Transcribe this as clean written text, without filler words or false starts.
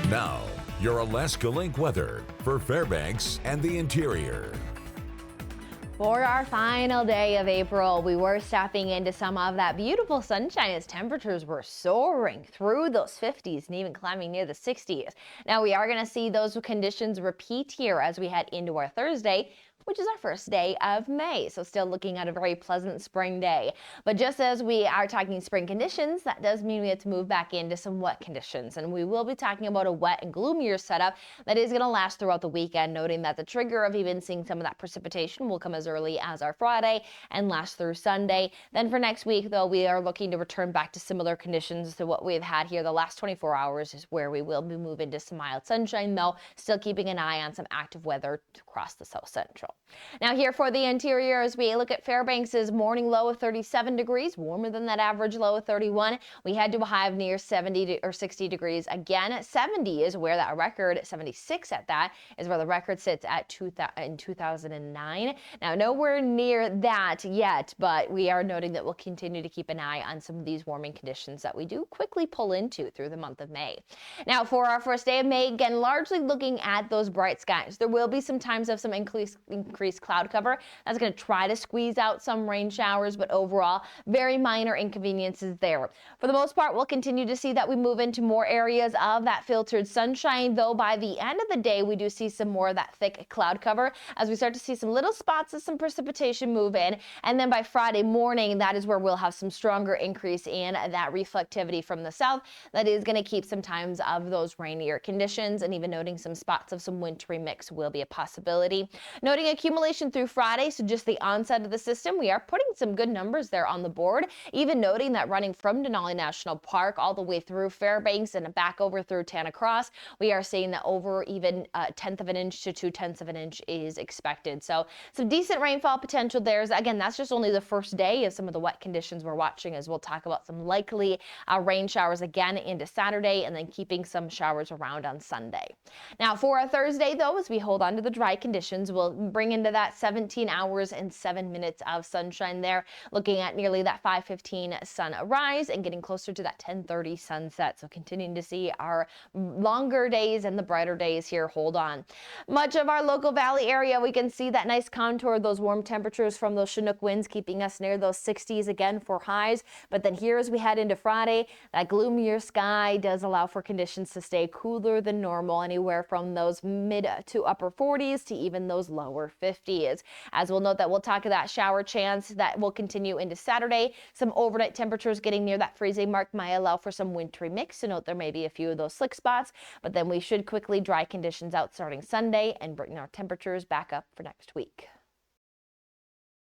Now, your Alaska Link weather for Fairbanks and the interior. For our final day of April, we were stepping into some of that beautiful sunshine as temperatures were soaring through those 50s and even climbing near the 60s. Now we are going to see those conditions repeat here as we head into our Thursday, which is our first day of May. So still looking at a very pleasant spring day. But just as we are talking spring conditions, that does mean we have to move back into some wet conditions. And we will be talking about a wet and gloomier setup that is going to last throughout the weekend, noting that the trigger of even seeing some of that precipitation will come as early as our Friday and last through Sunday. Then for next week, though, we are looking to return back to similar conditions to what we've had here the last 24 hours is where we will be moving to some mild sunshine, though still keeping an eye on some active weather across the south central. Now here for the interior, as we look at Fairbanks' morning low of 37 degrees, warmer than that average low of 31. We head to a high of near 70 or 60 degrees. Again, 70 is where that record, 76 at that, is where the record sits at in 2009. Now nowhere near that yet, but we are noting that we'll continue to keep an eye on some of these warming conditions that we do quickly pull into through the month of May. Now for our first day of May, again, largely looking at those bright skies. There will be some times of some increased cloud cover. That's going to try to squeeze out some rain showers, but overall, very minor inconveniences there. For the most part, we'll continue to see that we move into more areas of that filtered sunshine, though by the end of the day, we do see some more of that thick cloud cover as we start to see some little spots of some precipitation move in. And then by Friday morning, that is where we'll have some stronger increase in that reflectivity from the south that is going to keep some times of those rainier conditions, and even noting some spots of some wintry mix will be a possibility. Noting accumulation through Friday, so just the onset of the system, we are putting some good numbers there on the board, even noting that running from Denali National Park all the way through Fairbanks and back over through Tanacross, we are seeing that over even a tenth of an inch to 2/10 of an inch is expected. So some decent rainfall potential there. Again, that's just only the first day of some of the wet conditions we're watching, as we'll talk about some likely rain showers again into Saturday, and then keeping some showers around on Sunday. Now for our Thursday, though, as we hold on to the dry conditions, we'll bring into that 17 hours and 7 minutes of sunshine there, looking at nearly that 5:15 sunrise and getting closer to that 10:30 sunset. So continuing to see our longer days and the brighter days here hold on. Much of our local valley area, we can see that nice contour of those warm temperatures from those Chinook winds keeping us near those 60s again for highs. But then here as we head into Friday, that gloomier sky does allow for conditions to stay cooler than normal, anywhere from those mid to upper 40s to even those lower 50s. As we'll note that we'll talk of that shower chance that will continue into Saturday. Some overnight temperatures getting near that freezing mark might allow for some wintry mix. So note there may be a few of those slick spots, but then we should quickly dry conditions out starting Sunday and bring our temperatures back up for next week.